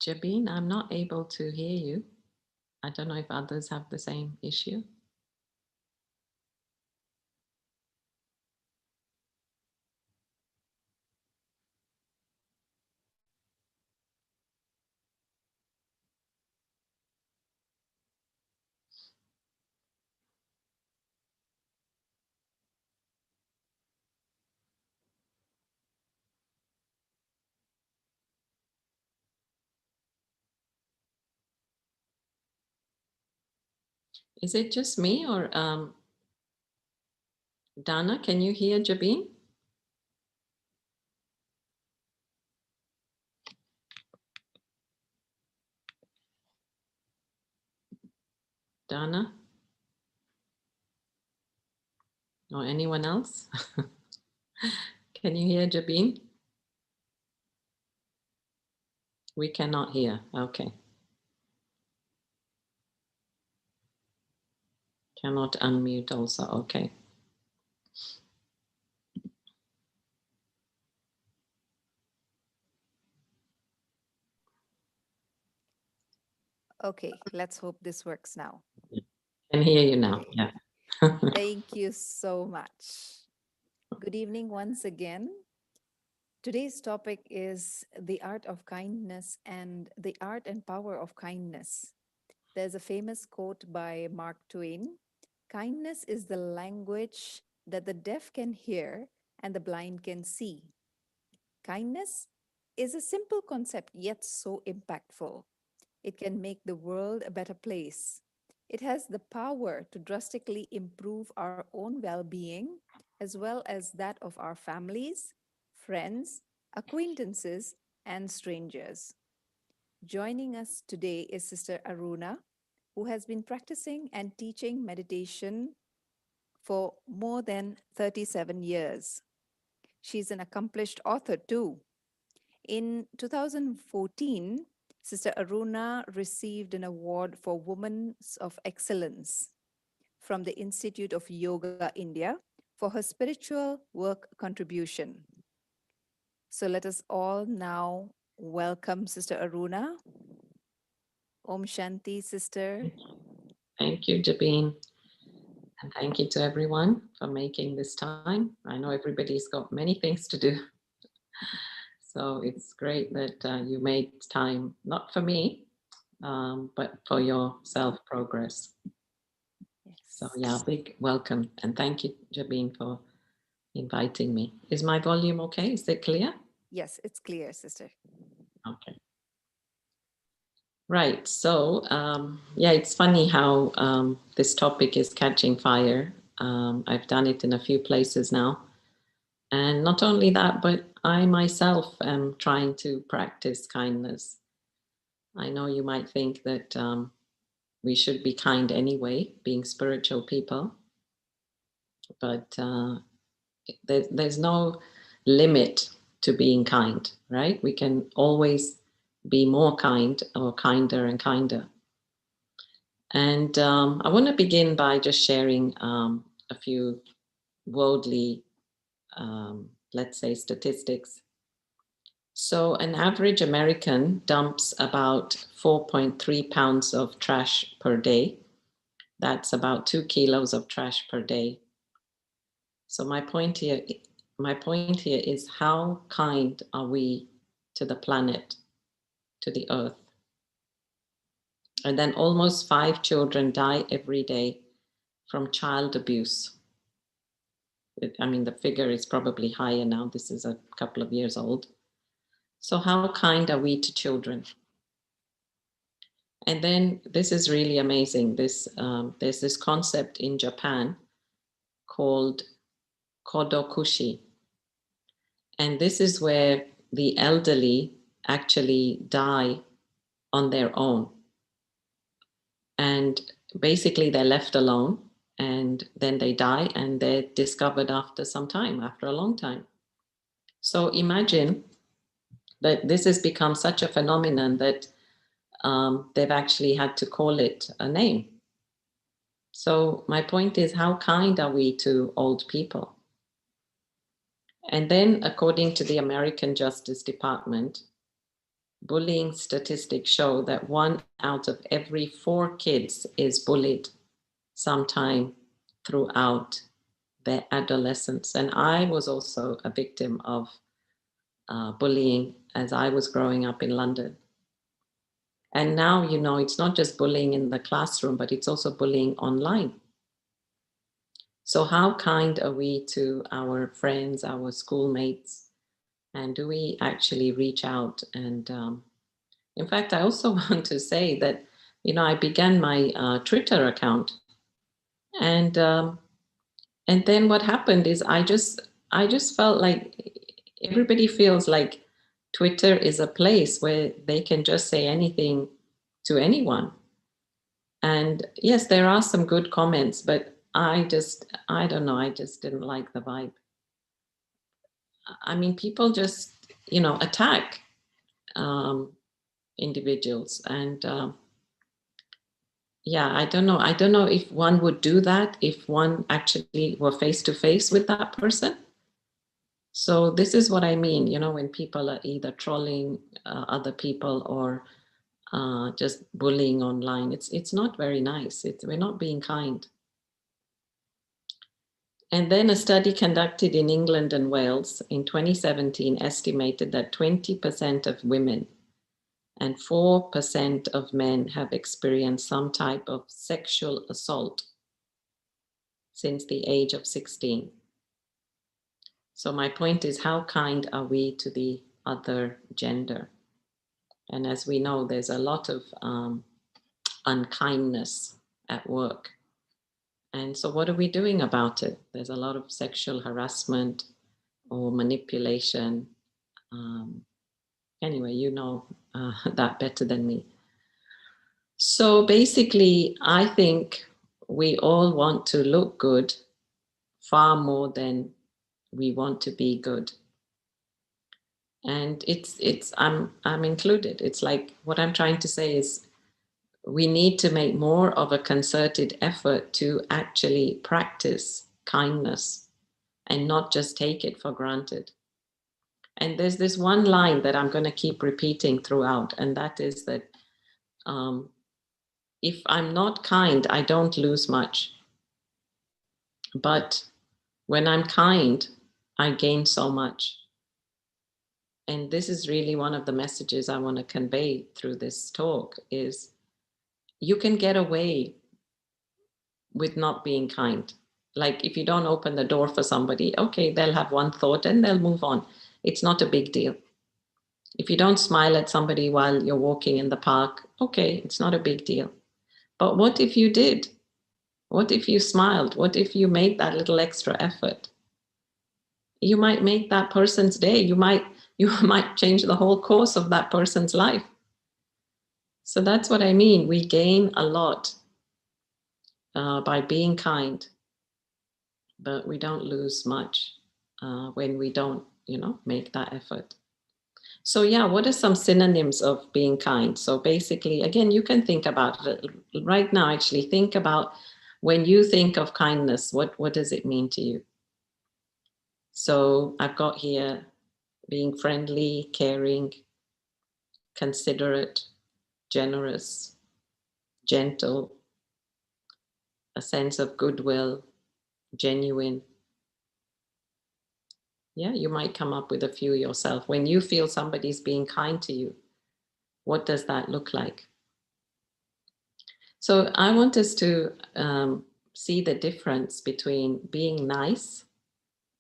Jabin, I'm not able to hear you. I don't know if others have the same issue. Is it just me or Dana, can you hear Jabin? Dana? Or anyone else? Can you hear Jabin? We cannot hear. Okay. Cannot unmute also. Okay. Okay, let's hope this works now. Can hear you now. Okay. Yeah. Thank you so much. Good evening once again. Today's topic is the art of kindness and the art and power of kindness. There's a famous quote by Mark Twain: kindness is the language that the deaf can hear and the blind can see. Kindness is a simple concept, yet so impactful. It can make the world a better place. It has the power to drastically improve our own well being, as well as that of our families, friends, acquaintances, and strangers. Joining us today is Sister Aruna, who has been practicing and teaching meditation for more than 37 years. She's an accomplished author too. In 2014, Sister Aruna received an award for Women of Excellence from the Institute of Yoga India for her spiritual work contribution. So let us all now welcome Sister Aruna. Om Shanti, Sister. Thank you, Jabin. And thank you to everyone for making this time. I know everybody's got many things to do. So it's great that you made time, not for me, but for your self progress. So, Yes. yeah, big welcome. And thank you, Jabin, for inviting me. Is my volume okay? Is it clear? Yes, it's clear, Sister. Okay. Right. So, yeah, it's funny how this topic is catching fire. I've done it in a few places now. And not only that, but I myself am trying to practice kindness. I know you might think that we should be kind anyway, being spiritual people, but there's no limit to being kind, right? We can always be more kind or kinder and kinder. And I want to begin by just sharing a few worldly, let's say, statistics. So, an average American dumps about 4.3 pounds of trash per day. That's about 2 kilos of trash per day. So my point here is, how kind are we to the planet, to the earth? And then almost 5 children die every day from child abuse. I mean, the figure is probably higher now. This is a couple of years old. So how kind are we to children? And then this is really amazing. There's this concept in Japan called kodokushi. And this is where the elderly actually die on their own. And basically they're left alone, and then they die, and they're discovered after some time, after a long time. So imagine that this has become such a phenomenon that they've actually had to call it a name. So my point is, how kind are we to old people? And then, according to the American Justice Department, bullying statistics show that 1 out of every 4 kids is bullied sometime throughout their adolescence. And I was also a victim of bullying as I was growing up in London. And now, you know, it's not just bullying in the classroom, but it's also bullying online. So how kind are we to our friends, our schoolmates? And do we actually reach out? And in fact, I also want to say that, you know, I began my Twitter account. And then what happened is I just felt like everybody feels like Twitter is a place where they can just say anything to anyone. And yes, there are some good comments, but I don't know, I just didn't like the vibe. I mean, people just, you know, attack individuals. And yeah, I don't know if one would do that if one actually were face to face with that person. So this is what I mean, you know, when people are either trolling other people or just bullying online. It's not very nice. We're not being kind. And then a study conducted in England and Wales in 2017 estimated that 20% of women and 4% of men have experienced some type of sexual assault since the age of 16. So my point is, how kind are we to the other gender? And as we know, there's a lot of unkindness at work. And so what are we doing about it? There's a lot of sexual harassment or manipulation. Anyway, you know that better than me. So basically, I think we all want to look good far more than we want to be good. And I'm included. It's like, what I'm trying to say is, we need to make more of a concerted effort to actually practice kindness and not just take it for granted. And there's this one line that I'm going to keep repeating throughout, and that is that if I'm not kind, I don't lose much. But when I'm kind, I gain so much. And this is really one of the messages I want to convey through this talk is, you can get away with not being kind. Like, if you don't open the door for somebody, okay, they'll have one thought and they'll move on. It's not a big deal. If you don't smile at somebody while you're walking in the park, okay, it's not a big deal. But what if you did? What if you smiled? What if you made that little extra effort? You might make that person's day. You might change the whole course of that person's life. So that's what I mean. We gain a lot by being kind, but we don't lose much when we don't, you know, make that effort. So yeah, what are some synonyms of being kind? So basically, again, you can think about it right now. Actually, think about, when you think of kindness, what does it mean to you? So I've got here being friendly, caring, considerate, generous, gentle, a sense of goodwill, genuine, Yeah, you might come up with a few yourself. When you feel somebody's being kind to you, what does that look like? So I want us to see the difference between being nice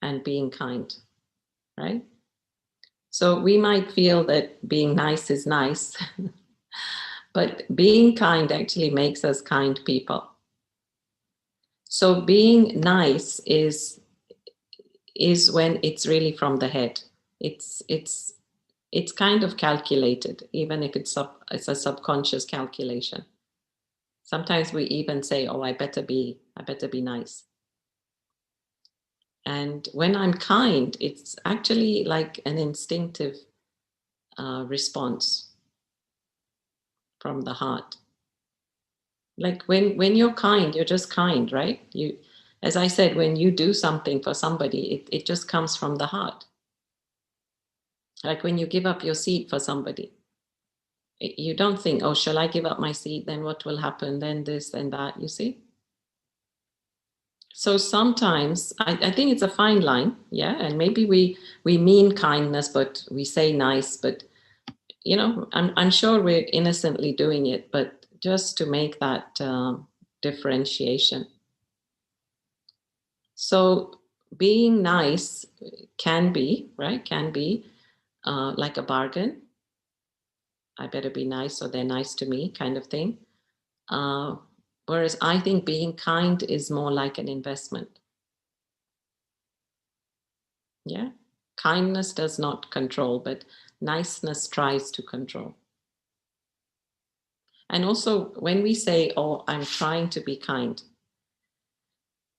and being kind, right? So we might feel that being nice is nice, but being kind actually makes us kind people. So being nice is when it's really from the head. It's kind of calculated, even if it's a subconscious calculation. Sometimes we even say, "Oh, I better be nice." And when I'm kind, it's actually like an instinctive response from the heart. Like when you're kind, you're just kind, right? You, as I said, when you do something for somebody, it just comes from the heart. Like when you give up your seat for somebody, you don't think, "Oh, shall I give up my seat? Then what will happen? Then this and that," you see? So sometimes I think it's a fine line, yeah, and maybe we mean kindness, but we say nice, but I'm sure we're innocently doing it, but just to make that differentiation. So being nice can be, right? Can be like a bargain. I better be nice so they're nice to me, kind of thing. Uh, Whereas I think being kind is more like an investment. Yeah. Kindness does not control, but niceness tries to control. And also, when we say, "Oh, I'm trying to be kind,"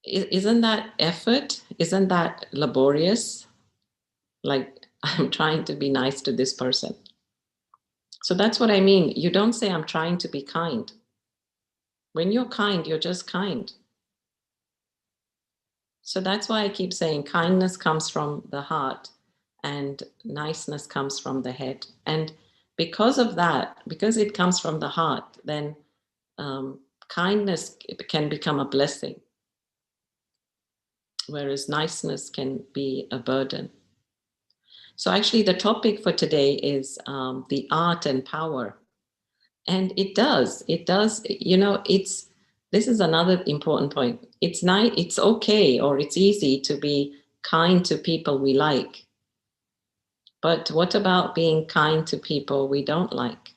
isn't that effort? Isn't that laborious? Like, I'm trying to be nice to this person. So that's what I mean. You don't say, "I'm trying to be kind." When you're kind, you're just kind. So that's why I keep saying kindness comes from the heart and niceness comes from the head. And because of that, because it comes from the heart, then kindness can become a blessing, whereas niceness can be a burden. So actually, the topic for today is the art and power. And it does, this is another important point. It's nice, it's okay, or it's easy to be kind to people we like. But what about being kind to people we don't like?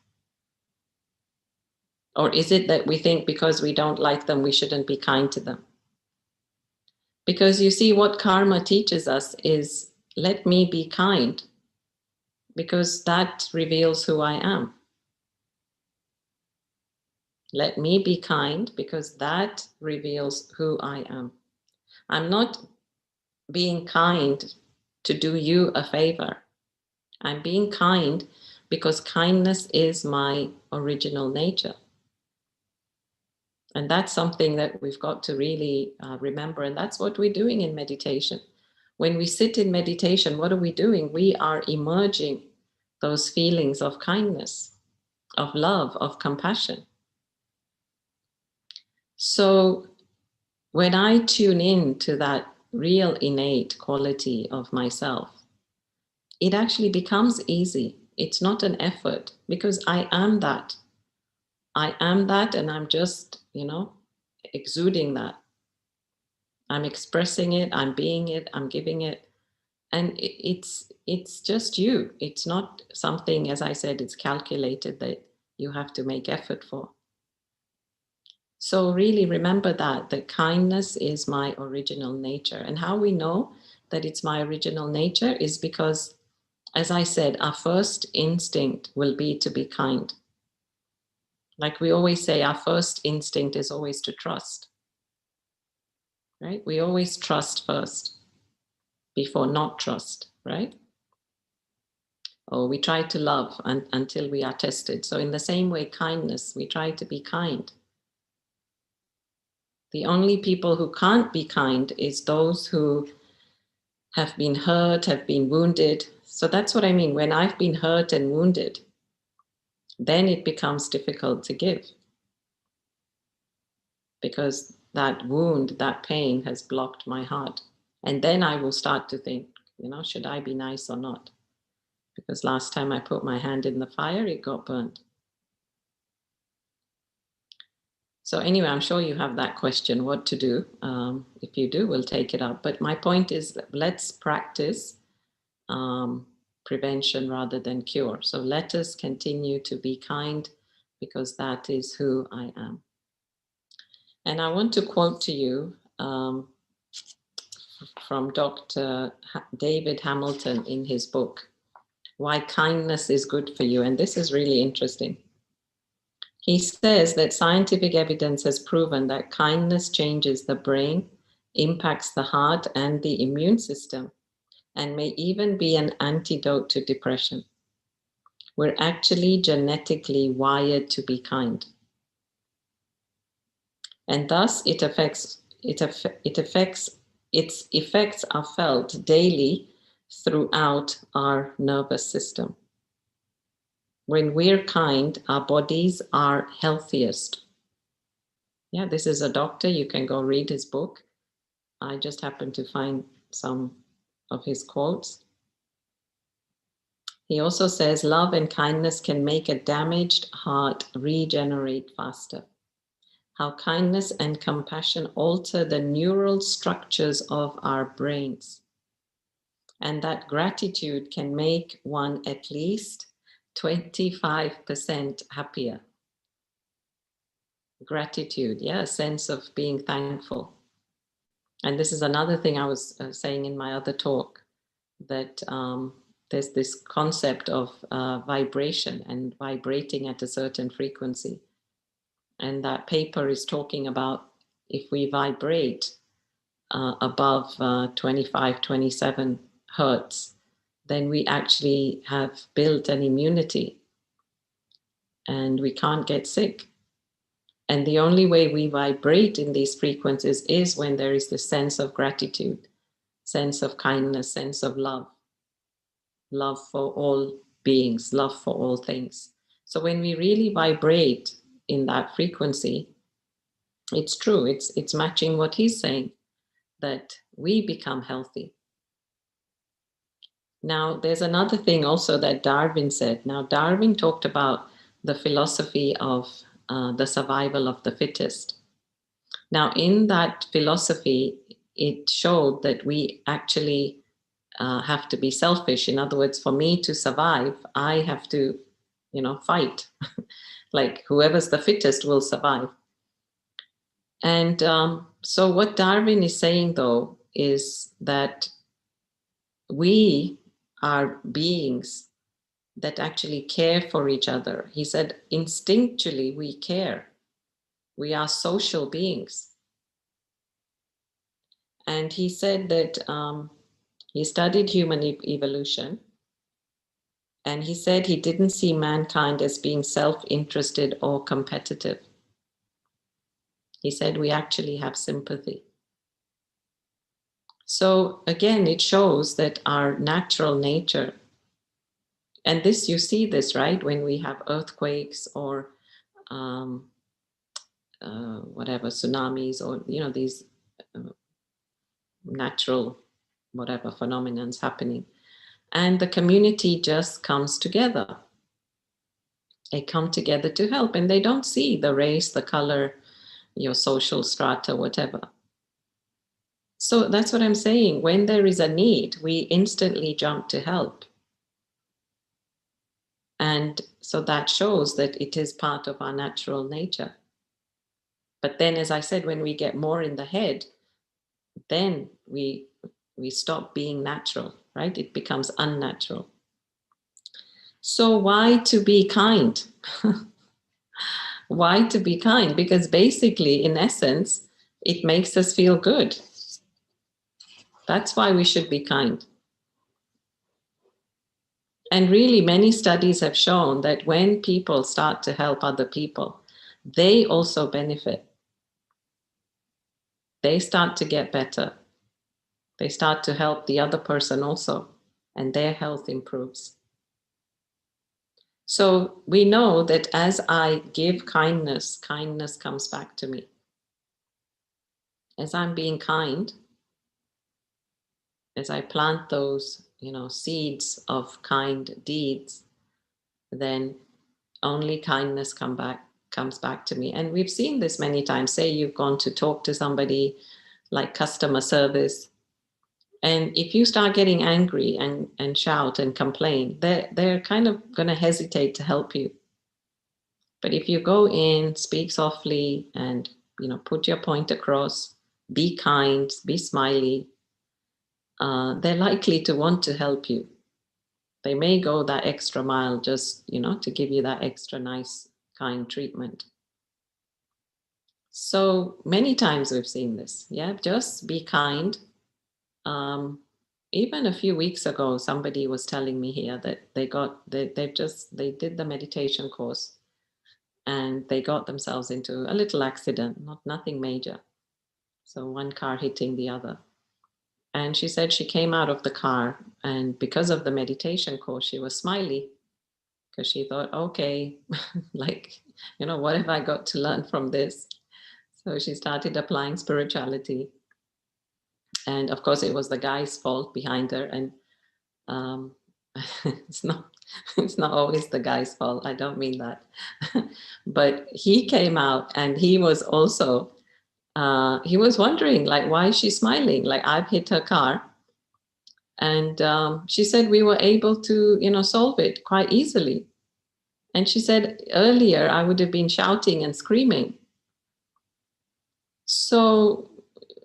Or is it that we think because we don't like them, we shouldn't be kind to them? Because you see, what karma teaches us is let me be kind, because that reveals who I am. Let me be kind because that reveals who I am. I'm not being kind to do you a favor. I'm being kind because kindness is my original nature. And that's something that we've got to really remember. And that's what we're doing in meditation. When we sit in meditation, what are we doing? We are emerging those feelings of kindness, of love, of compassion. So when I tune in to that real innate quality of myself, it actually becomes easy. It's not an effort because I am that. I am that, and I'm just, exuding that. I'm expressing it, I'm being it, I'm giving it. And it's just you. It's not something, as I said, it's calculated that you have to make effort for. So really remember that kindness is my original nature. And how we know that it's my original nature is because, as I said, our first instinct will be to be kind. Like we always say, our first instinct is always to trust, right? We always trust first before not trust, right? Or we try to love until we are tested. So in the same way, kindness, we try to be kind. The only people who can't be kind is those who have been hurt, have been wounded. So that's what I mean. When I've been hurt and wounded, then it becomes difficult to give, because that wound, that pain has blocked my heart. And then I will start to think, Should I be nice or not? Because last time I put my hand in the fire, it got burnt. So anyway, I'm sure you have that question, what to do. If you do, we'll take it up. But my point is, let's practice prevention rather than cure. So let us continue to be kind, because that is who I am. And I want to quote to you from Dr. David Hamilton in his book, Why Kindness is Good for You. And this is really interesting. He says that scientific evidence has proven that kindness changes the brain, impacts the heart and the immune system, and may even be an antidote to depression. We're actually genetically wired to be kind. And thus its effects are felt daily throughout our nervous system. When we're kind, our bodies are healthiest. Yeah, this is a doctor. You can go read his book. I just happened to find some of his quotes. He also says, love and kindness can make a damaged heart regenerate faster. How kindness and compassion alter the neural structures of our brains. And that gratitude can make one at least 25% happier. Gratitude, yeah, a sense of being thankful. And this is another thing I was saying in my other talk, that there's this concept of vibration and vibrating at a certain frequency. And that paper is talking about if we vibrate above 25, 27 hertz, then we actually have built an immunity and we can't get sick. And the only way we vibrate in these frequencies is when there is this sense of gratitude, sense of kindness, sense of love, love for all beings, love for all things. So when we really vibrate in that frequency, it's true, it's matching what he's saying, that we become healthy. Now, there's another thing also that Darwin said. Now, Darwin talked about the philosophy of the survival of the fittest. Now, in that philosophy, it showed that we actually have to be selfish. In other words, for me to survive, I have to, fight. Like whoever's the fittest will survive. And so what Darwin is saying, though, is that we are beings that actually care for each other. He said, instinctually, we care. We are social beings. And he said that he studied human evolution. And he said he didn't see mankind as being self-interested or competitive. He said we actually have sympathy. So again, it shows that our natural nature, and this, you see this, right? When we have earthquakes or whatever, tsunamis or, these natural, whatever, phenomenons happening. And the community just comes together. They come together to help, and they don't see the race, the color, your social strata, whatever. So that's what I'm saying. When there is a need, we instantly jump to help. And so that shows that it is part of our natural nature. But then, as I said, when we get more in the head, then we stop being natural, right? It becomes unnatural. So why to be kind? Why to be kind? Because basically, in essence, it makes us feel good. That's why we should be kind. And really, many studies have shown that when people start to help other people, they also benefit. They start to get better. They start to help the other person also, and their health improves. So we know that as I give kindness, kindness comes back to me. As I'm being kind, as I plant those, seeds of kind deeds, then only kindness comes back to me. And we've seen this many times. Say you've gone to talk to somebody like customer service, and if you start getting angry and shout and complain, they're kind of going to hesitate to help you. But if you go in, speak softly, and put your point across, be kind, be smiley, they're likely to want to help you. They may go that extra mile just, to give you that extra nice, kind treatment. So many times we've seen this. Yeah, just be kind. Even a few weeks ago, somebody was telling me here that they did the meditation course, and they got themselves into a little accident, nothing major. So one car hitting the other. And she said she came out of the car, and because of the meditation course, she was smiley, because she thought, okay, like, what have I got to learn from this? So she started applying spirituality. And of course, it was the guy's fault behind her. And it's not always the guy's fault. I don't mean that. But he came out, and he was also, he was wondering, like, why is she smiling? Like, I've hit her car. And she said we were able to, solve it quite easily. And she said earlier I would have been shouting and screaming. So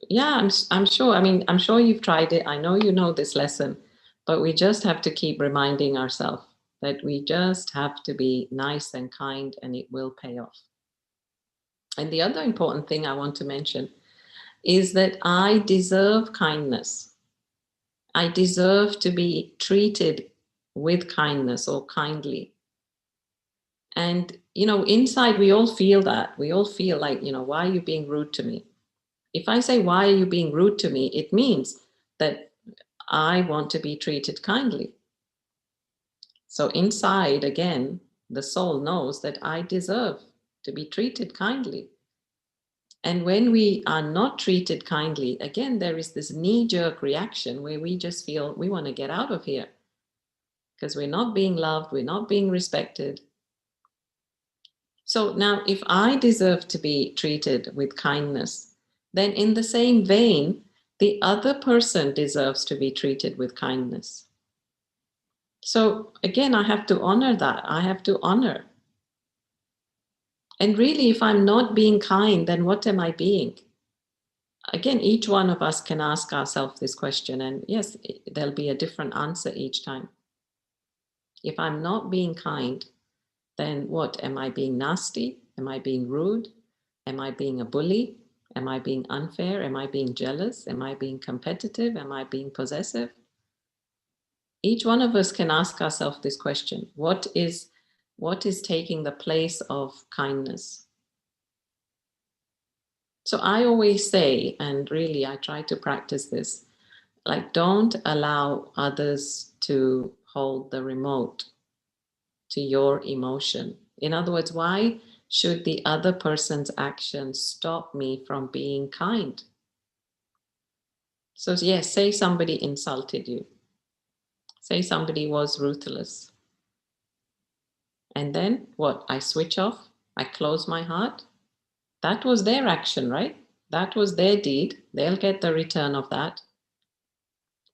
yeah, I'm sure. I mean, I'm sure you've tried it. I know you know this lesson, but we just have to keep reminding ourselves that we just have to be nice and kind, and it will pay off. And the other important thing I want to mention is that I deserve kindness. I deserve to be treated with kindness or kindly. And, inside we all feel that. We all feel like, why are you being rude to me? If I say, why are you being rude to me? It means that I want to be treated kindly. So inside, again, the soul knows that I deserve to be treated kindly. And when we are not treated kindly, again, there is this knee-jerk reaction where we just feel we want to get out of here because we're not being loved, we're not being respected. So now, if I deserve to be treated with kindness, then in the same vein, the other person deserves to be treated with kindness. So again, I have to honor that. I have to honor. And really, if I'm not being kind, then what am I being? Again, each one of us can ask ourselves this question, and yes, there'll be a different answer each time. If I'm not being kind, then what? Am I being nasty? Am I being rude? Am I being a bully? Am I being unfair? Am I being jealous? Am I being competitive? Am I being possessive? Each one of us can ask ourselves this question. What is taking the place of kindness? So I always say, and really I try to practice this, like, don't allow others to hold the remote to your emotion. In other words, why should the other person's actions stop me from being kind? So yes, say somebody insulted you. Say somebody was ruthless. And then what? I switch off. I close my heart. That was their action, right? That was their deed. They'll get the return of that.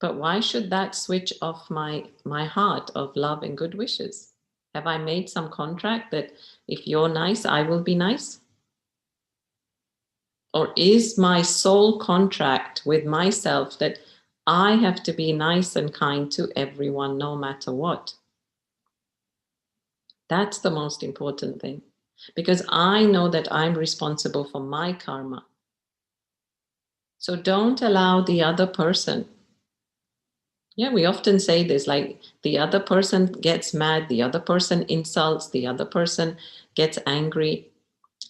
But why should that switch off my heart of love and good wishes? Have I made some contract that if you're nice, I will be nice? Or is my soul contract with myself that I have to be nice and kind to everyone no matter what? That's the most important thing, because I know that I'm responsible for my karma. So don't allow the other person. Yeah, we often say this, like the other person gets mad, the other person insults, the other person gets angry,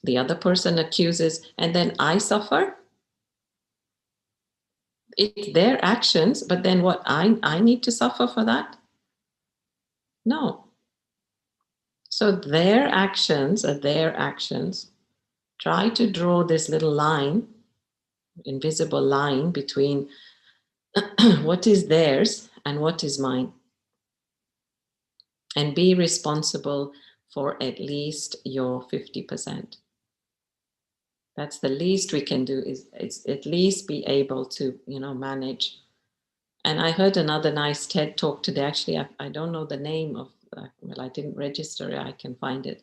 the other person accuses, and then I suffer. It's their actions, but then what? I need to suffer for that? No. So their actions are their actions. Try to draw this little line, invisible line between what is theirs and what is mine, and be responsible for at least your 50%. That's the least we can do, is at least be able to, manage. And I heard another nice TED talk today. Actually, I don't know the name of, well, I didn't register it. I can find it.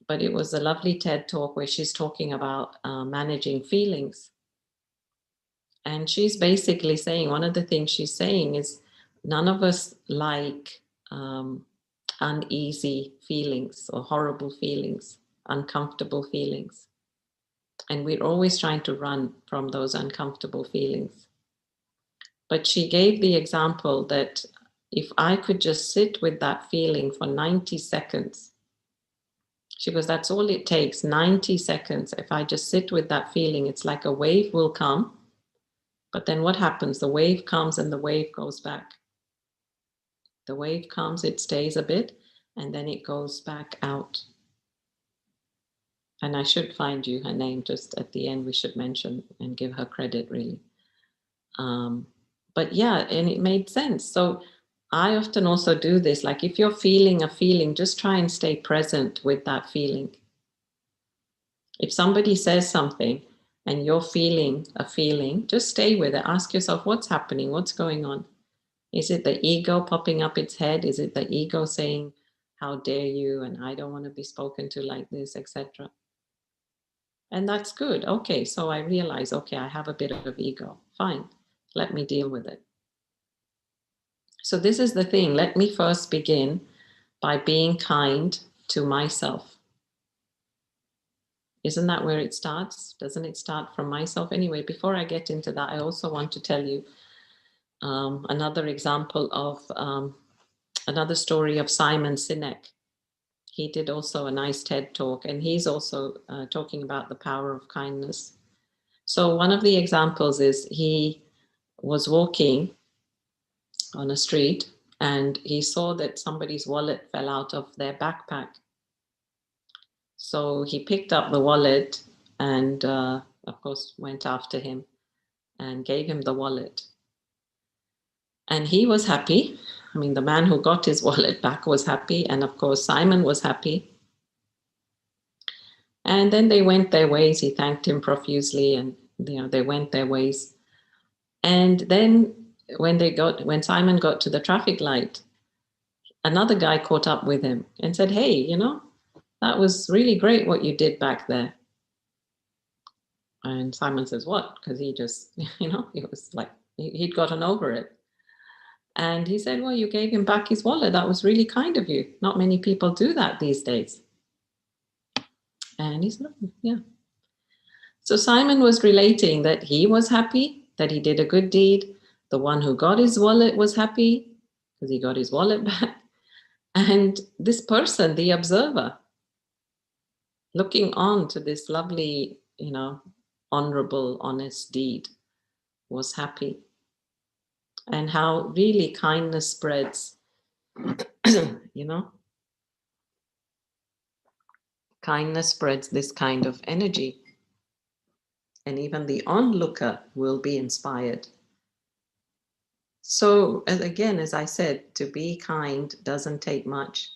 But it was a lovely TED talk where she's talking about managing feelings. And she's basically saying, one of the things she's saying is, none of us like uneasy feelings or horrible feelings, uncomfortable feelings. And we're always trying to run from those uncomfortable feelings. But she gave the example that if I could just sit with that feeling for 90 seconds, she goes, that's all it takes, 90 seconds. If I just sit with that feeling, it's like a wave will come. But then what happens? The wave comes and the wave goes back. The wave comes, it stays a bit, and then it goes back out. And I should find you her name just at the end. We should mention and give her credit, really. But yeah, and it made sense. So I often also do this. Like if you're feeling a feeling, just try and stay present with that feeling. If somebody says something and you're feeling a feeling, just stay with it. Ask yourself, what's happening? What's going on? Is it the ego popping up its head? Is it the ego saying, how dare you? And I don't want to be spoken to like this, etc. And that's good. Okay, so I realize, okay, I have a bit of ego. Fine, let me deal with it. So this is the thing. Let me first begin by being kind to myself. Isn't that where it starts? Doesn't it start from myself? Anyway, before I get into that, I also want to tell you another example of another story of Simon Sinek. He did also a nice TED talk, and he's also talking about the power of kindness. So one of the examples is he was walking on a street and he saw that somebody's wallet fell out of their backpack. So he picked up the wallet and, of course, went after him and gave him the wallet. And he was happy. I mean, the man who got his wallet back was happy. And of course, Simon was happy. And then they went their ways. He thanked him profusely and, they went their ways. And then when Simon got to the traffic light, another guy caught up with him and said, hey, that was really great what you did back there. And Simon says, what? Because he just, he was like, he'd gotten over it. And he said, well, you gave him back his wallet. That was really kind of you. Not many people do that these days. And he said, yeah. So Simon was relating that he was happy, that he did a good deed. The one who got his wallet was happy because he got his wallet back. And this person, the observer, looking on to this lovely, honorable, honest deed, was happy. And how really kindness spreads, kindness spreads this kind of energy. And even the onlooker will be inspired. So again, as I said, to be kind doesn't take much.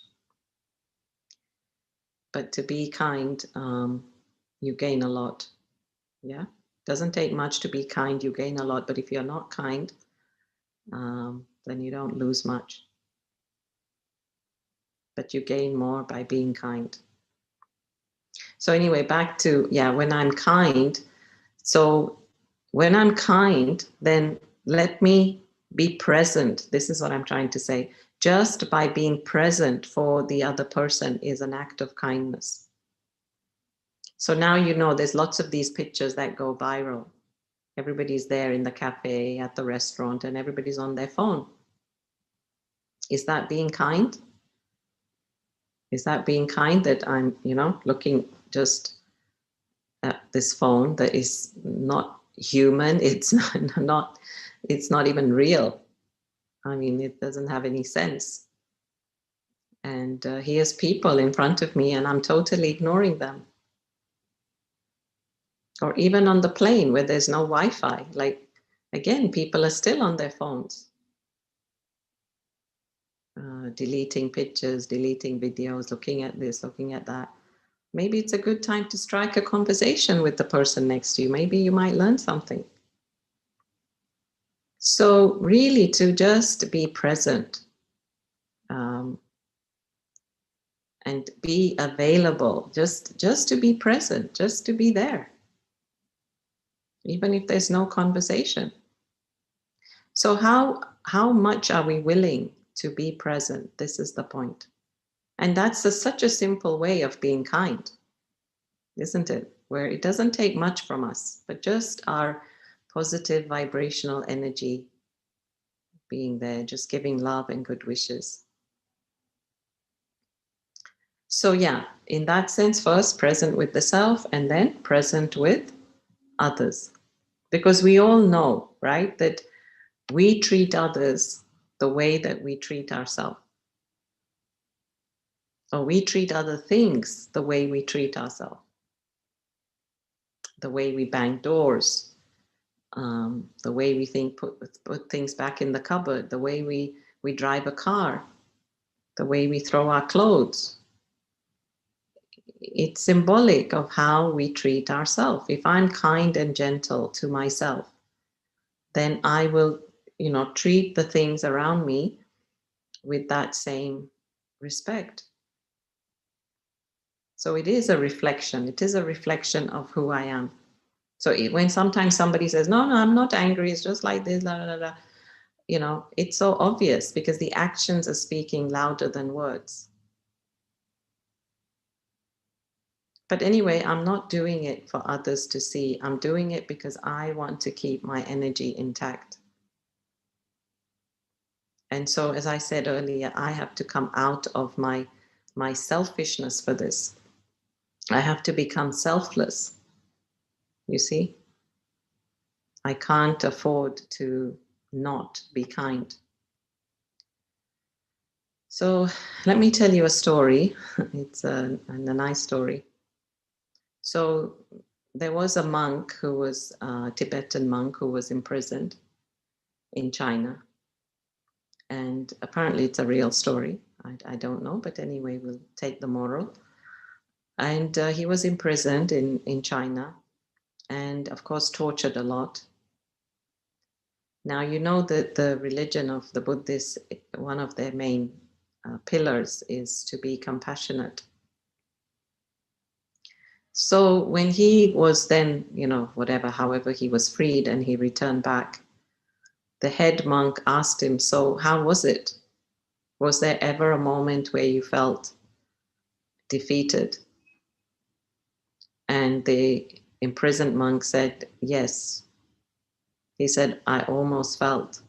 But to be kind, you gain a lot. Yeah, doesn't take much to be kind. You gain a lot. But if you're not kind, then you don't lose much. But you gain more by being kind. So anyway, back to, when I'm kind. So when I'm kind, then let me be present. This is what I'm trying to say. Just by being present for the other person is an act of kindness. So now there's lots of these pictures that go viral. Everybody's there in the cafe, at the restaurant, and everybody's on their phone. Is that being kind? Is that being kind that I'm, looking just at this phone that is not human? It's not even real. I mean, it doesn't have any sense. And here's people in front of me and I'm totally ignoring them. Or even on the plane where there's no Wi-Fi, like Again, people are still on their phones, deleting pictures, deleting videos, looking at this, looking at that. Maybe it's a good time to strike a conversation with the person next to you. Maybe you might learn something. So really, to just be present, and be available, just to be present, just to be there, even if there's no conversation. So how much are we willing to be present? This is the point. And that's such a simple way of being kind, isn't it? Where it doesn't take much from us, but just our positive vibrational energy being there, just giving love and good wishes. So yeah, in that sense, first present with the self and then present with others. Because we all know, right, that we treat others the way that we treat ourselves. Or we treat other things the way we treat ourselves. The way we bang doors, the way we think put things back in the cupboard, the way we drive a car, the way we throw our clothes. It's symbolic of how we treat ourselves. If I'm kind and gentle to myself, then I will, treat the things around me with that same respect. So it is a reflection. It is a reflection of who I am. So when sometimes somebody says, no, I'm not angry, it's just like this, blah, blah, blah, it's so obvious because the actions are speaking louder than words. But anyway, I'm not doing it for others to see. I'm doing it because I want to keep my energy intact. And so, as I said earlier, I have to come out of my selfishness for this. I have to become selfless. You see? I can't afford to not be kind. So let me tell you a story. It's a nice story. So there was a monk who was a Tibetan monk who was imprisoned in China. And apparently it's a real story. I don't know, but anyway, we'll take the moral. And he was imprisoned in China and, of course, tortured a lot. Now, you know that the religion of the Buddhists, one of their main pillars is to be compassionate. So when he was then, however, he was freed and he returned back, the head monk asked him, so how was it? Was there ever a moment where you felt defeated? And the imprisoned monk said, yes. He said, I almost felt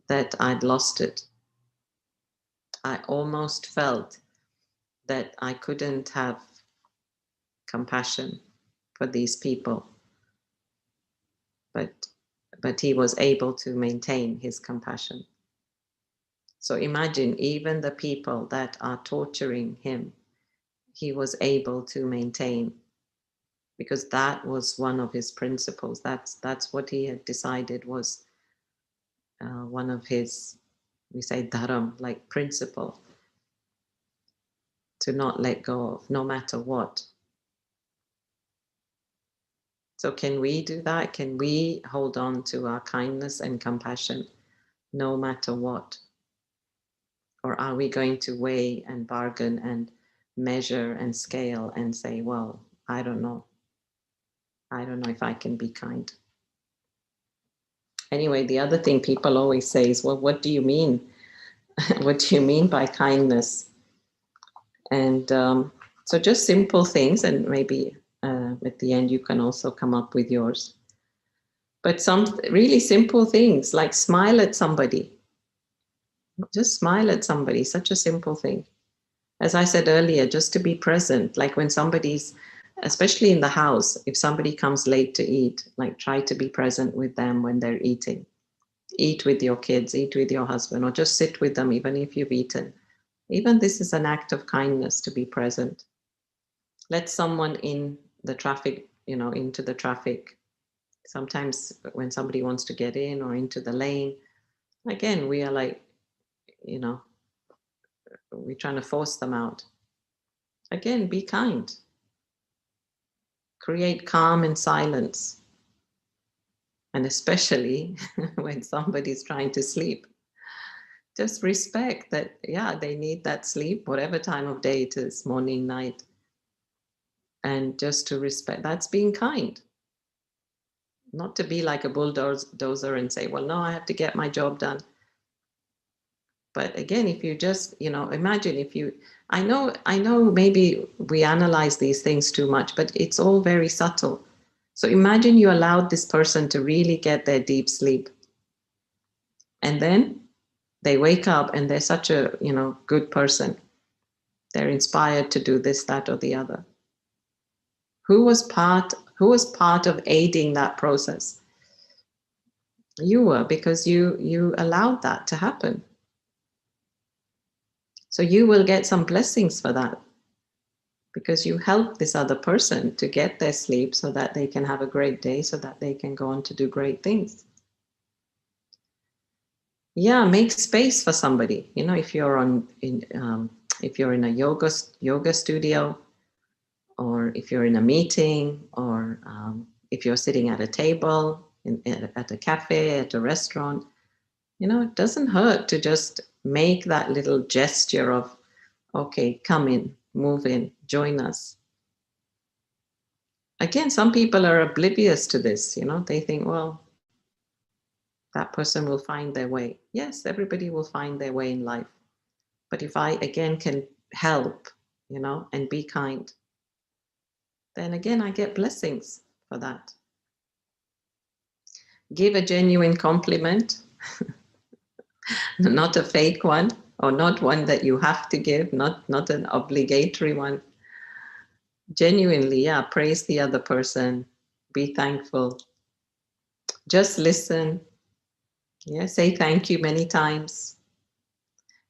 that I'd lost it. I almost felt that I couldn't have compassion for these people. But he was able to maintain his compassion. So imagine, even the people that are torturing him, he was able to maintain, because that was one of his principles. That's what he had decided was one of his, we say dharam, like principle, to not let go of, no matter what. So can we do that? Can we hold on to our kindness and compassion no matter what? Or are we going to weigh and bargain and measure and scale and say, well, I don't know if I can be kind. Anyway, the other thing people always say is, well, what do you mean? What do you mean by kindness? And so just simple things, and maybe at the end you can also come up with yours. But some really simple things, like smile at somebody. Just smile at somebody, such a simple thing. As I said earlier, just to be present, like when somebody's, especially in the house, if somebody comes late to eat, like try to be present with them when they're eating. Eat with your kids, eat with your husband, or just sit with them even if you've eaten. Even this is an act of kindness, to be present. Let someone in the traffic, into the traffic, Sometimes when somebody wants to get in or into the lane, again, we are like, you know, we're trying to force them out. Again, be kind. Create calm and silence. And especially when somebody's trying to sleep, just respect that, yeah, they need that sleep, whatever time of day it is, morning, night. And just to respect, that's being kind. Not to be like a bulldozer and say, well, no, I have to get my job done. But again, if you just, imagine if you, I know maybe we analyze these things too much, but it's all very subtle. So imagine you allowed this person to really get their deep sleep. And then they wake up and they're such a, good person. They're inspired to do this, that, or the other. Who was part of aiding that process? You were, because you allowed that to happen. So you will get some blessings for that, because you help this other person to get their sleep so that they can have a great day, so that they can go on to do great things. Yeah, make space for somebody. If you're if you're in a yoga studio, or if you're in a meeting, or if you're sitting at a table at a cafe, at a restaurant, it doesn't hurt to just make that little gesture of, okay, come in, move in, join us. Again, some people are oblivious to this. They think, well, that person will find their way. Yes, everybody will find their way in life. But if I, again, can help, and be kind, then again, I get blessings for that. Give a genuine compliment, not a fake one, or not one that you have to give, not an obligatory one. Genuinely, yeah, praise the other person, be thankful. Just listen. Yeah, say thank you many times.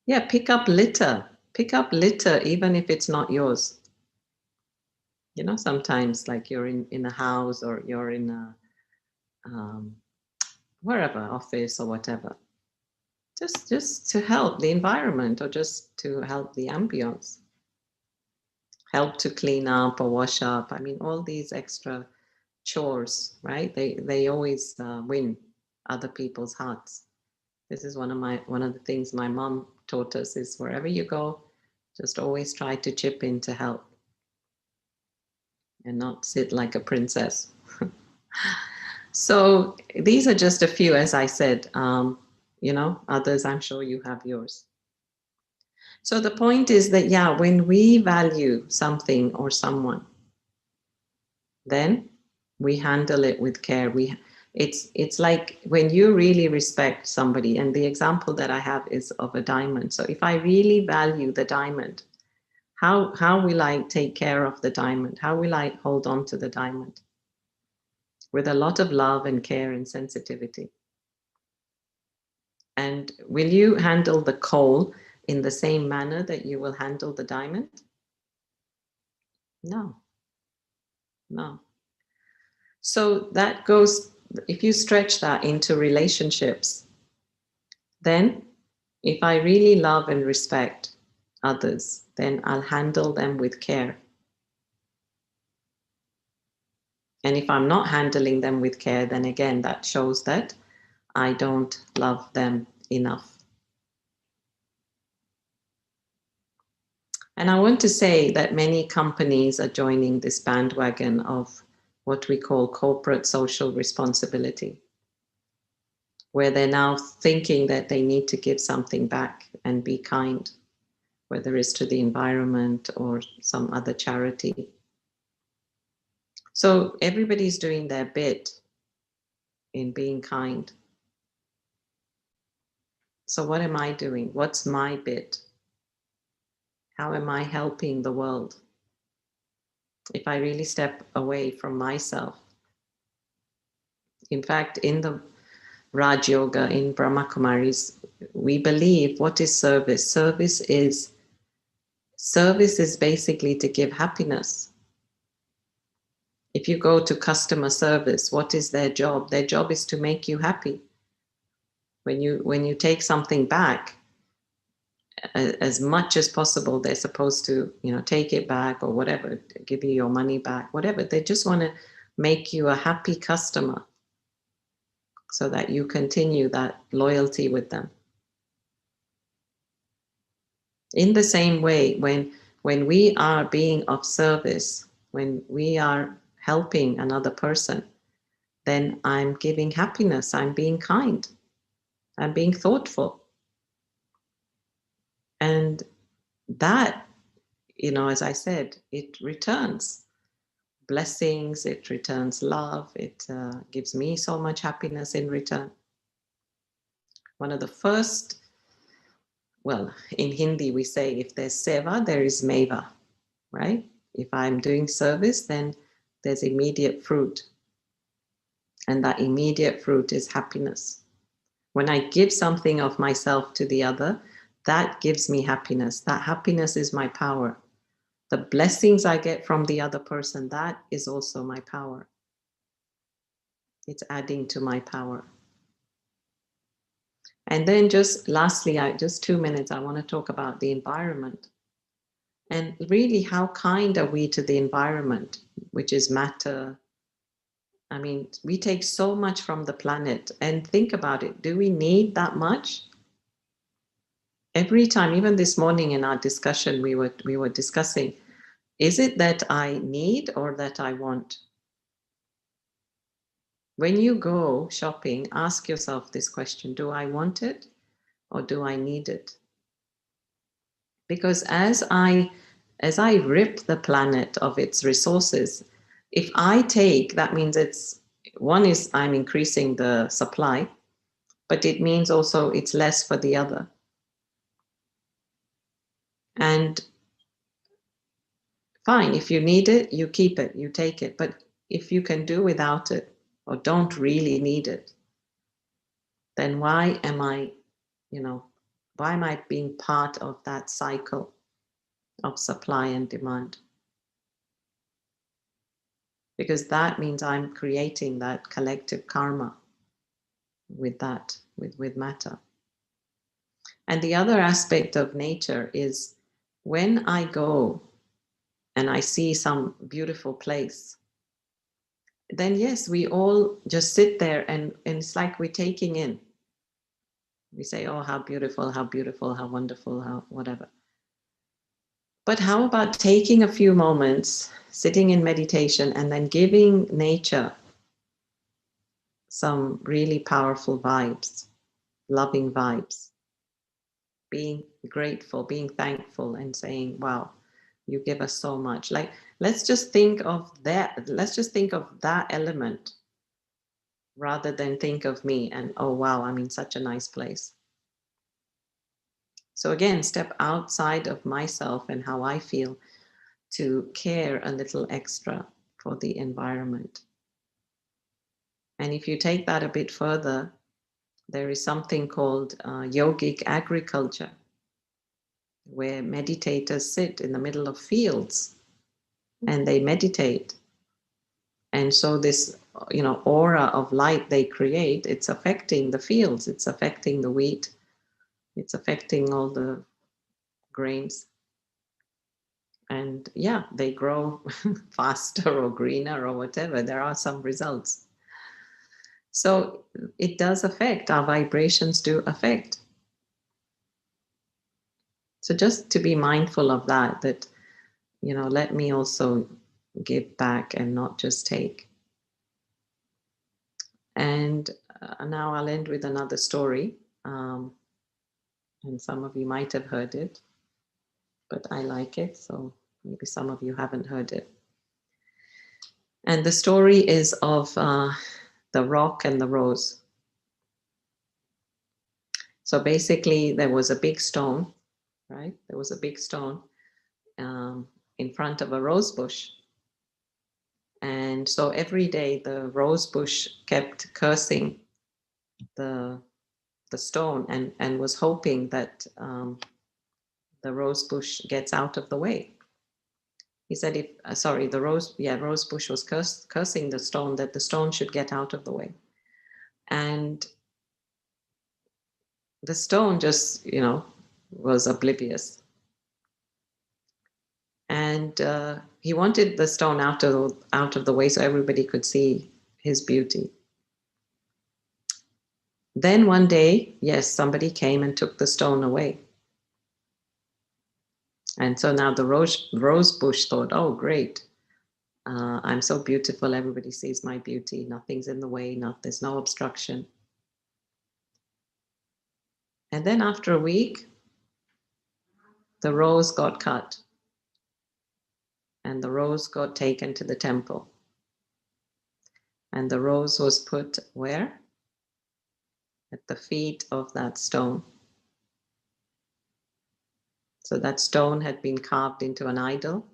Yeah, pick up litter. Pick up litter, even if it's not yours. Sometimes like you're in a house, or you're in a wherever, office or whatever. Just to help the environment, or just to help the ambience. Help to clean up or wash up. I mean, all these extra chores, right? They always win other people's hearts. This is one of the things my mom taught us, is wherever you go, just always try to chip in to help, and not sit like a princess. So these are just a few, as I said. Others, I'm sure you have yours. So the point is that, yeah, when we value something or someone, then we handle it with care. It's like when you really respect somebody, and the example that I have is of a diamond. So if I really value the diamond, how will I take care of the diamond? How will I hold on to the diamond? With a lot of love and care and sensitivity. And will you handle the coal in the same manner that you will handle the diamond? No. So that goes, if you stretch that into relationships, then if I really love and respect others, then I'll handle them with care. And if I'm not handling them with care, then again, that shows that I don't love them enough. And I want to say that many companies are joining this bandwagon of what we call corporate social responsibility, where they're now thinking that they need to give something back and be kind, whether it's to the environment or some other charity. So everybody's doing their bit in being kind. So what am I doing? What's my bit? How am I helping the world? If I really step away from myself. In fact, in the Raj Yoga, in Brahma Kumaris, we believe, what is service? Service is basically to give happiness. If you go to customer service, what is their job? Their job is to make you happy. When you take something back, as much as possible, they're supposed to, take it back or whatever, give you your money back, whatever. They just want to make you a happy customer so that you continue that loyalty with them. In the same way, when we are being of service, when we are helping another person, then I'm giving happiness, I'm being kind, I'm being thoughtful. And that, as I said, it returns blessings, it returns love, it gives me so much happiness in return. One of the first, well, in Hindi we say, if there's seva, there is meva, right? If I'm doing service, then there's immediate fruit. And that immediate fruit is happiness. When I give something of myself to the other, that gives me happiness. That happiness is my power. The blessings I get from the other person, that is also my power. It's adding to my power. And then just lastly, just 2 minutes, I want to talk about the environment. And really, how kind are we to the environment, which is matter? I mean, we take so much from the planet. And think about it. Do we need that much? Every time, even this morning in our discussion, we were discussing, is it that I need or that I want? When you go shopping, ask yourself this question: do I want it or do I need it? Because as I rip the planet of its resources, if I take, that means I'm increasing the supply, but it means also it's less for the other. And fine, if you need it, you keep it, you take it. But if you can do without it or don't really need it, then why am I being part of that cycle of supply and demand? Because that means I'm creating that collective karma with that, with matter. And the other aspect of nature is when I go and I see some beautiful place, then yes, we all just sit there and it's like we're taking in. We say, oh, how beautiful, how wonderful, how whatever. But how about taking a few moments, sitting in meditation, and then giving nature some really powerful vibes, loving vibes, being grateful, being thankful, and saying, wow, you give us so much. Like, let's just think of that. Let's just think of that element rather than think of me and, oh, wow, I'm in such a nice place. So again, step outside of myself and how I feel to care a little extra for the environment. And if you take that a bit further, there is something called yogic agriculture, where meditators sit in the middle of fields and they meditate. And so this, aura of light they create, it's affecting the fields, it's affecting the wheat, it's affecting all the grains. And yeah, they grow faster or greener or whatever. There are some results. So it does affect, our vibrations do affect. So just to be mindful of that, let me also give back and not just take. And now I'll end with another story. And some of you might have heard it, but I like it. So maybe some of you haven't heard it. And the story is of the rock and the rose. So basically, there was a big stone, right? There was a big stone in front of a rose bush. And so every day the rose bush kept cursing the stone and was hoping that the rose bush gets out of the way. He said, if sorry, the rose bush was cursing the stone, that the stone should get out of the way. And the stone just, was oblivious. And he wanted the stone out of the way so everybody could see his beauty. Then one day, yes, somebody came and took the stone away. And so now the rose bush thought, oh, great. I'm so beautiful. Everybody sees my beauty. Nothing's in the way. There's no obstruction. And then after a week, the rose got cut. And the rose got taken to the temple. And the rose was put where? At the feet of that stone. So that stone had been carved into an idol.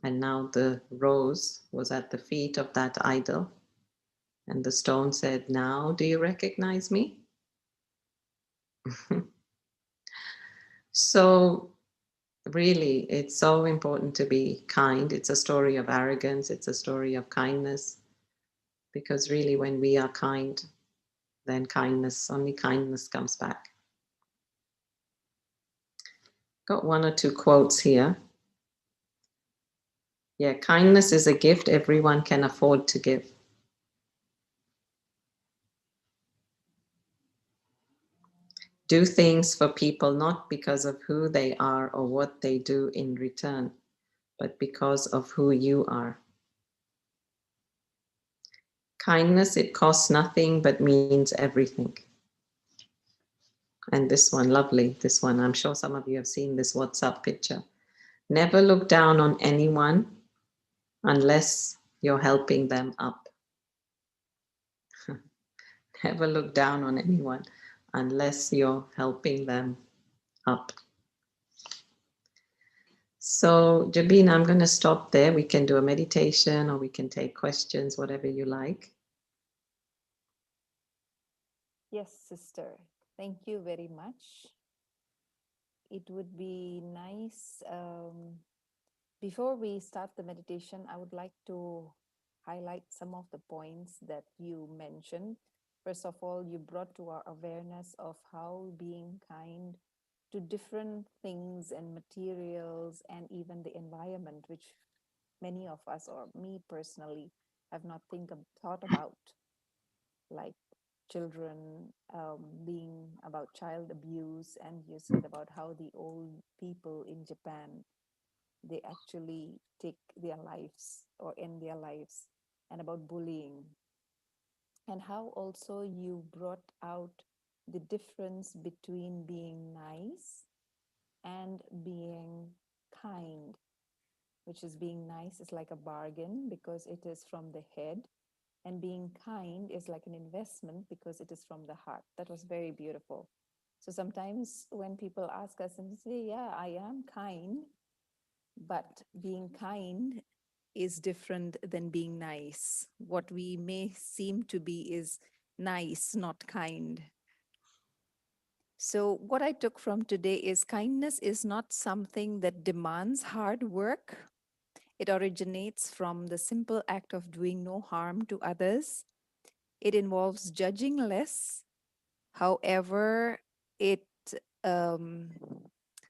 And now the rose was at the feet of that idol. And the stone said, now do you recognize me? So really, it's so important to be kind. It's a story of arrogance. It's a story of kindness. Because really, when we are kind, then only kindness comes back. Got one or two quotes here. Yeah, kindness is a gift everyone can afford to give. Do things for people not because of who they are or what they do in return, but because of who you are. Kindness, it costs nothing but means everything. And this one, lovely, this one, I'm sure some of you have seen this WhatsApp picture. Never look down on anyone unless you're helping them up. Never look down on anyone unless you're helping them up. So, Jabin, I'm going to stop there. We can do a meditation or we can take questions, whatever you like. Yes, sister. Thank you very much. It would be nice. Before we start the meditation, I would like to highlight some of the points that you mentioned. First of all, you brought to our awareness of how being kind to different things and materials and even the environment, which many of us, or me personally, have not thought about, like children, being about child abuse. And you said about how the old people in Japan, they actually take their lives or end their lives, and about bullying, and how also you brought out the difference between being nice and being kind, which is being nice is like a bargain because it is from the head, and being kind is like an investment because it is from the heart. That was very beautiful. So sometimes when people ask us and say, yeah, I am kind, but being kind is different than being nice. What we may seem to be is nice, not kind. So, what I took from today is kindness is not something that demands hard work. It originates from the simple act of doing no harm to others. It involves judging less, however, it um,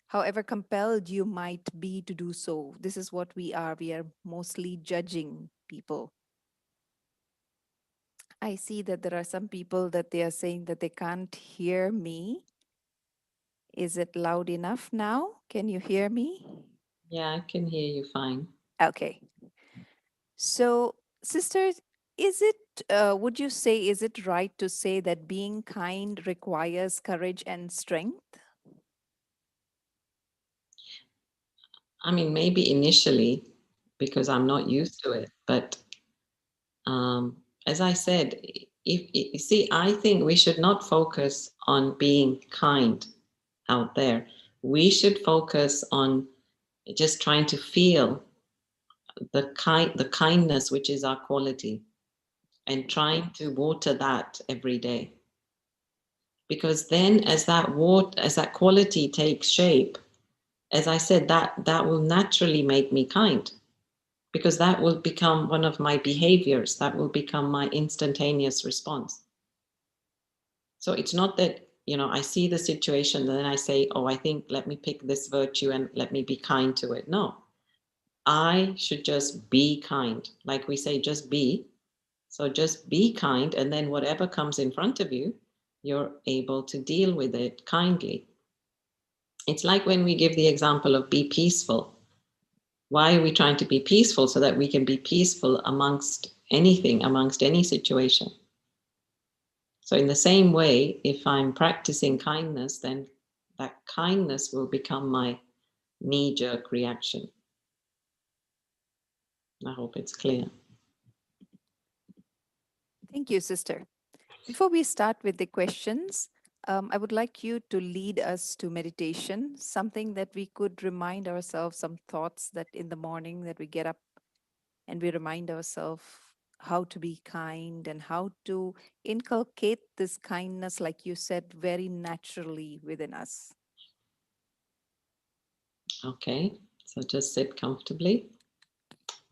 however compelled you might be to do so. This is what we are. We are mostly judging people. I see that there are some people that they are saying that they can't hear me. Is it loud enough now? Can you hear me? Yeah, I can hear you fine. Okay. So, sisters, would you say, is it right to say that being kind requires courage and strength? I mean, maybe initially because I'm not used to it, but as I said, you see, I think we should not focus on being kind out there. We should focus on just trying to feel the kindness which is our quality, and trying to water that every day. Because then as that quality takes shape, as I said, that will naturally make me kind, because that will become one of my behaviors. That will become my instantaneous response. So it's not that, I see the situation and then I say, oh, I think let me pick this virtue and let me be kind to it. No, I should just be kind. Like we say, just be. So just be kind, and then whatever comes in front of you, you're able to deal with it kindly. It's like when we give the example of be peaceful. Why are we trying to be peaceful? So that we can be peaceful amongst anything, amongst any situation. So in the same way, if I'm practicing kindness, then that kindness will become my knee-jerk reaction. I hope it's clear. Thank you, sister. Before we start with the questions, I would like you to lead us to meditation, something that we could remind ourselves, some thoughts that in the morning that we get up and we remind ourselves how to be kind and how to inculcate this kindness, like you said, very naturally within us. Okay, so just sit comfortably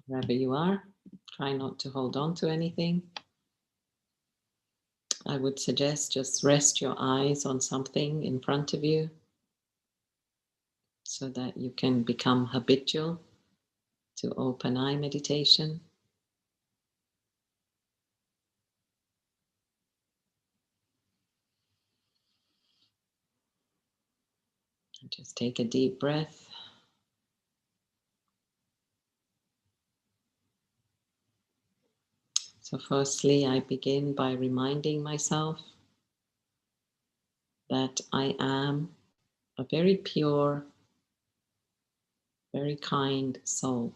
wherever you are. Try not to hold on to anything. I would suggest just rest your eyes on something in front of you so that you can become habitual to open eye meditation. Just take a deep breath. So firstly, I begin by reminding myself that I am a very pure, very kind soul.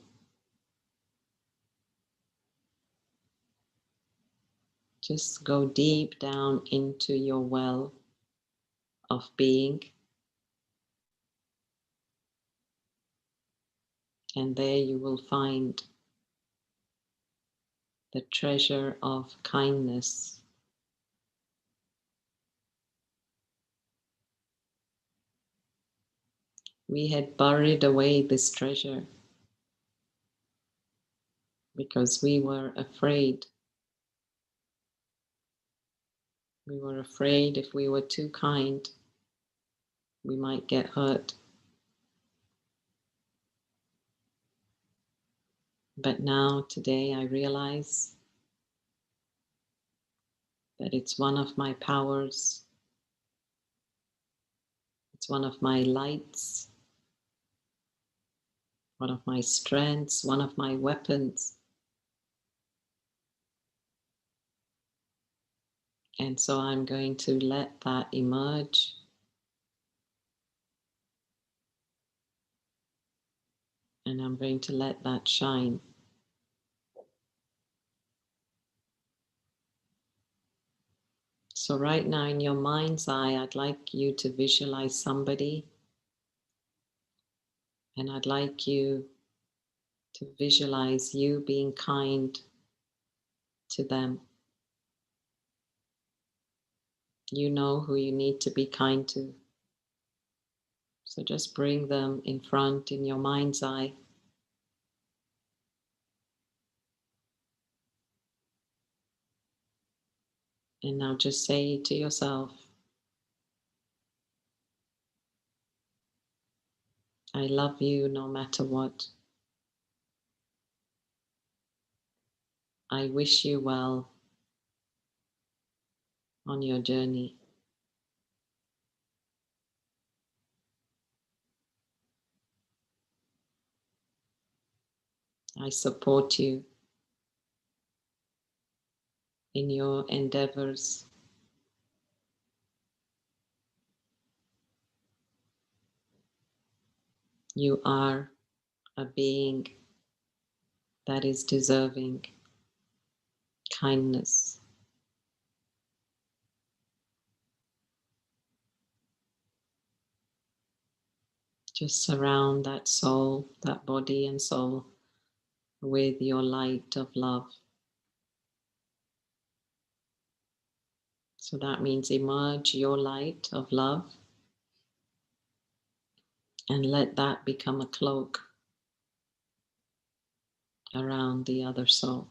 Just go deep down into your well of being, and there you will find the treasure of kindness. We had buried away this treasure because we were afraid. We were afraid if we were too kind, we might get hurt. But now, today, I realize that it's one of my powers, it's one of my lights, one of my strengths, one of my weapons. And so I'm going to let that emerge. And I'm going to let that shine. So right now in your mind's eye, I'd like you to visualize somebody, and I'd like you to visualize you being kind to them. You know who you need to be kind to. So just bring them in front in your mind's eye. And now just say to yourself, I love you no matter what. I wish you well on your journey. I support you in your endeavors. You are a being that is deserving kindness. Just surround that soul, that body and soul, with your light of love. So that means emerge your light of love And let that become a cloak around the other soul.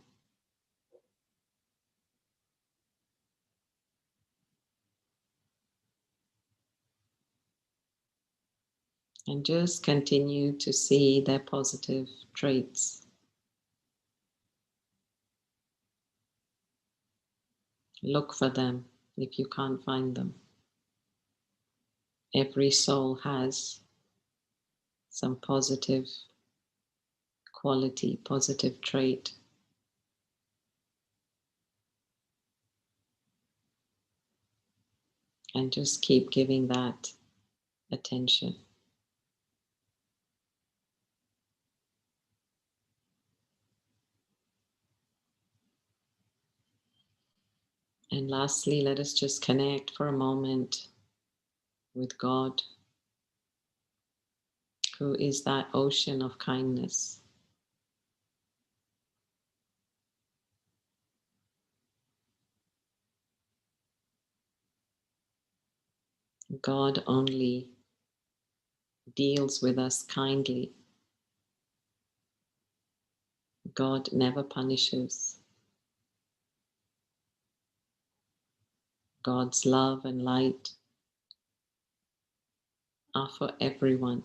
And just continue to see their positive traits. Look for them if you can't find them. Every soul has some positive quality, positive trait. And just keep giving that attention. And lastly, let us just connect for a moment with God, who is that ocean of kindness. God only deals with us kindly. God never punishes. God's love and light are for everyone.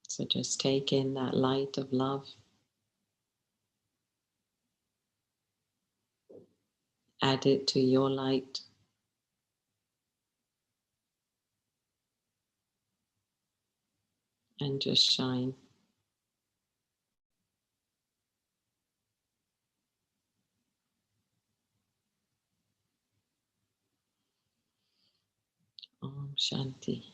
So just take in that light of love. Add it to your light. And just shine. Om Shanti.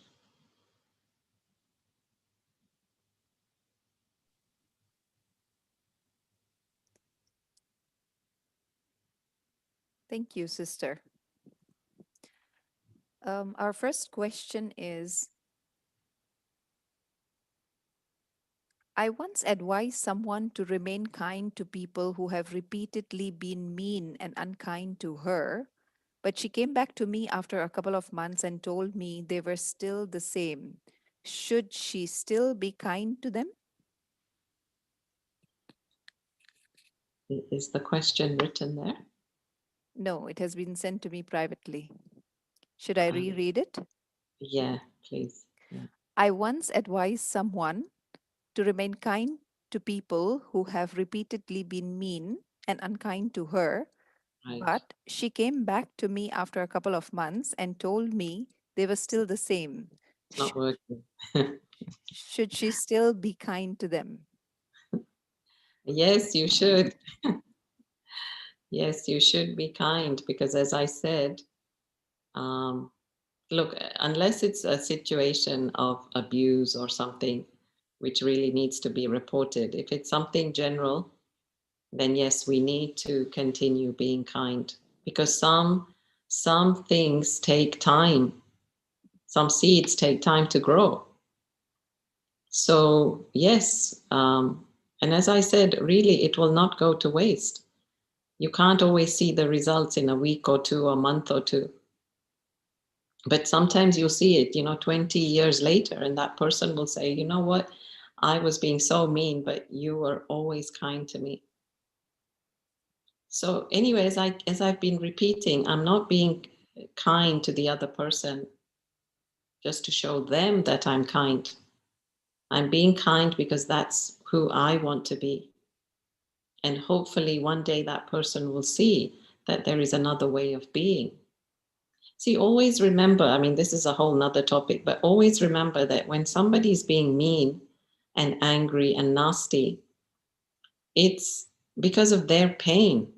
Thank you, sister. Our first question is, I once advised someone to remain kind to people who have repeatedly been mean and unkind to her, but she came back to me after a couple of months and told me they were still the same. Should she still be kind to them? Is the question written there? No, it has been sent to me privately. Should I reread it? Yeah, please. Yeah. I once advised someone to remain kind to people who have repeatedly been mean and unkind to her, Right. but she came back to me after a couple of months and told me they were still the same. It's not Should, working. should she still be kind to them? Yes, you should. Yes, you should be kind because, as I said, um, look, unless it's a situation of abuse or something which really needs to be reported, if it's something general, then yes, we need to continue being kind because some things take time. Some seeds take time to grow. So yes, and as I said, really, it will not go to waste. You can't always see the results in a week or two, a month or two. But sometimes you'll see it, 20 years later, and that person will say, you know what, I was being so mean, but you were always kind to me. So anyway, as I've been repeating, I'm not being kind to the other person just to show them that I'm kind. I'm being kind because that's who I want to be. And hopefully one day that person will see that there is another way of being. See, always remember, I mean, this is a whole nother topic, but always remember that when somebody's being mean and angry and nasty, it's because of their pain.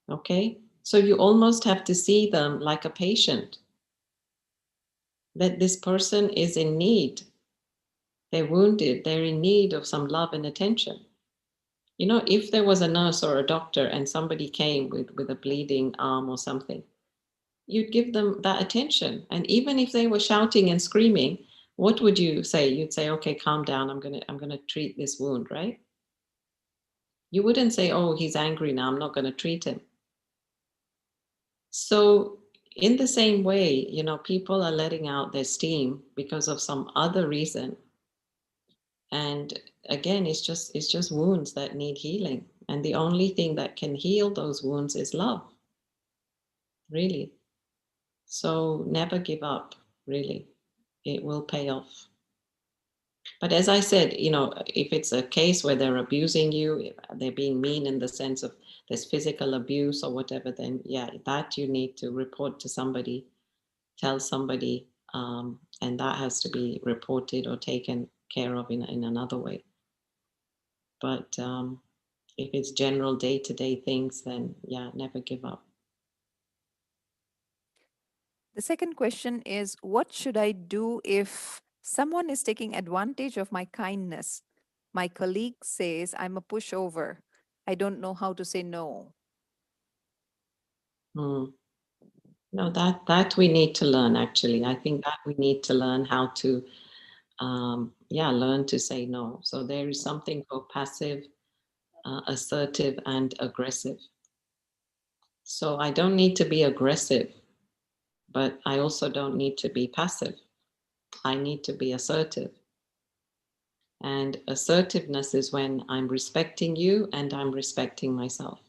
Okay? So you almost have to see them like a patient, that this person is in need. They're wounded, they're in need of some love and attention. If there was a nurse or a doctor and somebody came with a bleeding arm or something, you'd give them that attention. And even if they were shouting and screaming, what would you say? You'd say, okay, calm down. I'm gonna treat this wound, right? You wouldn't say, oh, he's angry now, I'm not gonna treat him. So in the same way, you know, people are letting out their steam because of some other reason. And again, it's just wounds that need healing. And the only thing that can heal those wounds is love, really. So never give up, really. It will pay off. But as I said, you know, if it's a case where they're abusing you, if they're being mean in the sense of there's physical abuse or whatever, then yeah, that you need to report to somebody, tell somebody, and that has to be reported or taken care of in another way. But if it's general day-to-day things, then yeah, never give up. The second question is, what should I do if someone is taking advantage of my kindness? My colleague says I'm a pushover. I don't know how to say no. Hmm. No, that we need to learn actually. I think that we need to learn how to yeah, learn to say no. So there is something called passive, assertive, and aggressive. So I don't need to be aggressive, but I also don't need to be passive. I need to be assertive. And assertiveness is when I'm respecting you and I'm respecting myself.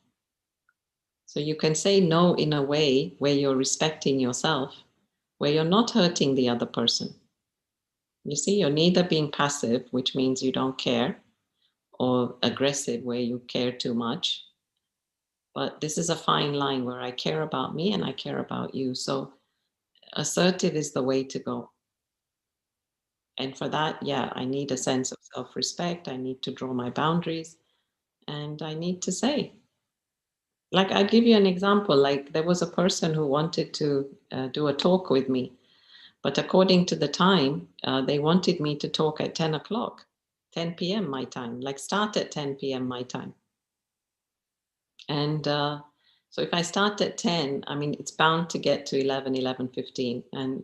So you can say no in a way where you're respecting yourself, where you're not hurting the other person. You see, you're neither being passive, which means you don't care, or aggressive, where you care too much. But this is a fine line where I care about me and I care about you. So assertive is the way to go. And for that, yeah, I need a sense of self respect. I need to draw my boundaries and I need to say, like, I'll give you an example. Like, there was a person who wanted to do a talk with me, but according to the time, they wanted me to talk at 10 o'clock, 10 p.m. my time, like start at 10 p.m. my time. And so if I start at 10, I mean, it's bound to get to 11, 11:15. And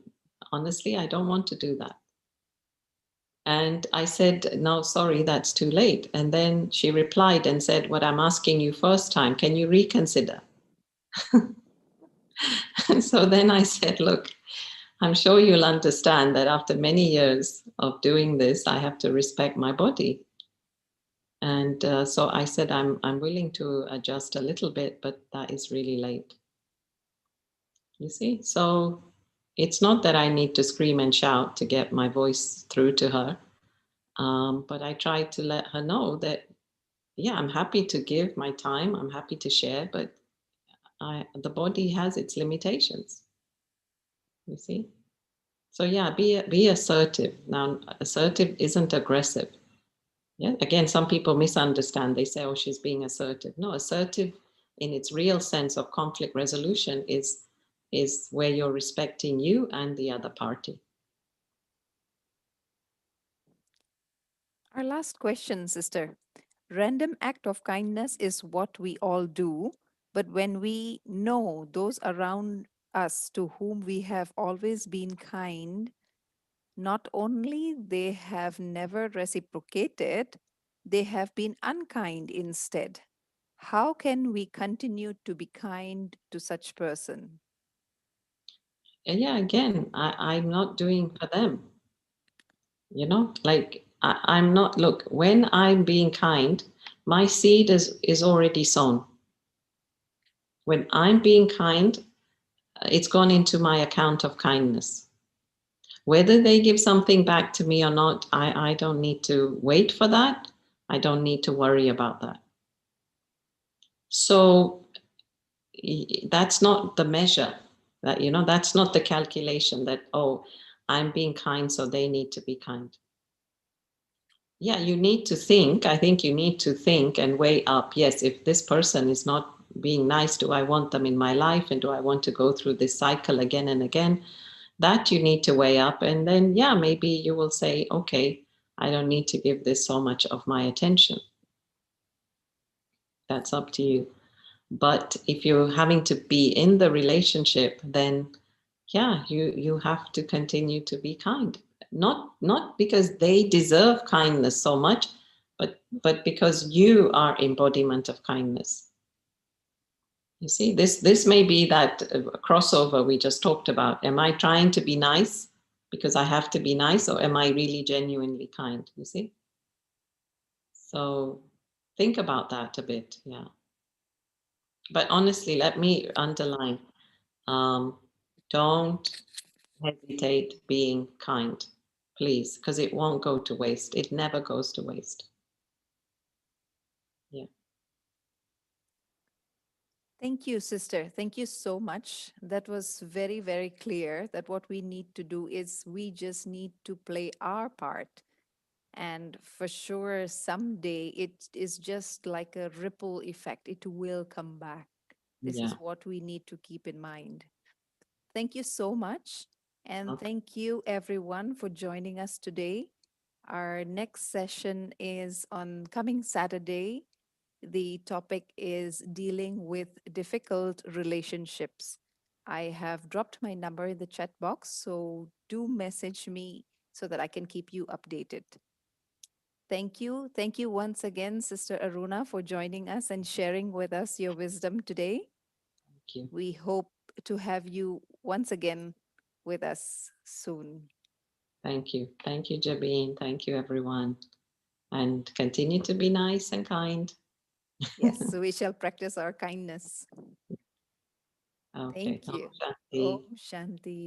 honestly, I don't want to do that. And I said, no, sorry, that's too late. And then she replied and said, what I'm asking you first time, can you reconsider? So then I said, look, I'm sure you'll understand that after many years of doing this, I have to respect my body. And so I said, I'm willing to adjust a little bit, but that is really late. You see? So it's not that I need to scream and shout to get my voice through to her. But I try to let her know that, yeah, I'm happy to give my time, I'm happy to share, but the body has its limitations, you see? So yeah, be assertive. Now, assertive isn't aggressive. Yeah. Again, some people misunderstand. They say, "Oh, she's being assertive." No, assertive, in its real sense of conflict resolution, is where you're respecting you and the other party. Our last question, sister. Random act of kindness is what we all do, but when we know those around us to whom we have always been kind, not only they have never reciprocated, they have been unkind instead. How can we continue to be kind to such person? And yeah, again, I'm not doing for them. Like I'm not. Look, when I'm being kind, my seed is already sown. When I'm being kind, it's gone into my account of kindness. Whether they give something back to me or not, I don't need to wait for that. I don't need to worry about that. So that's not the measure. That's not the calculation that, oh, I'm being kind, so they need to be kind. Yeah, you need to think. I think you need to think and weigh up. Yes, if this person is not being nice, do I want them in my life? And do I want to go through this cycle again and again? That you need to weigh up. And then, yeah, maybe you will say, okay, I don't need to give this so much of my attention. That's up to you. But if you're having to be in the relationship, then yeah, you have to continue to be kind. Not because they deserve kindness so much, but because you are embodiment of kindness. You see, this may be that crossover we just talked about. Am I trying to be nice because I have to be nice, or am I really genuinely kind? You see? So think about that a bit. Yeah. But honestly, let me underline, um, don't hesitate being kind, please, because it won't go to waste. It never goes to waste. Yeah. Thank you, sister. Thank you so much. That was very, very clear that what we need to do is we just need to play our part. And for sure, someday it is just like a ripple effect. It will come back. This Yeah. is what we need to keep in mind. Thank you so much. And Okay. thank you, everyone, for joining us today. Our next session is on coming Saturday. The topic is dealing with difficult relationships. I have dropped my number in the chat box, so do message me so that I can keep you updated. Thank you. Thank you once again, Sister Aruna, for joining us and sharing with us your wisdom today. Thank you. We hope to have you once again with us soon. Thank you. Thank you, Jabeen. Thank you, everyone. And continue to be nice and kind. Yes, so we shall practice our kindness. Okay. Thank Om you. Om Shanti. Shanti.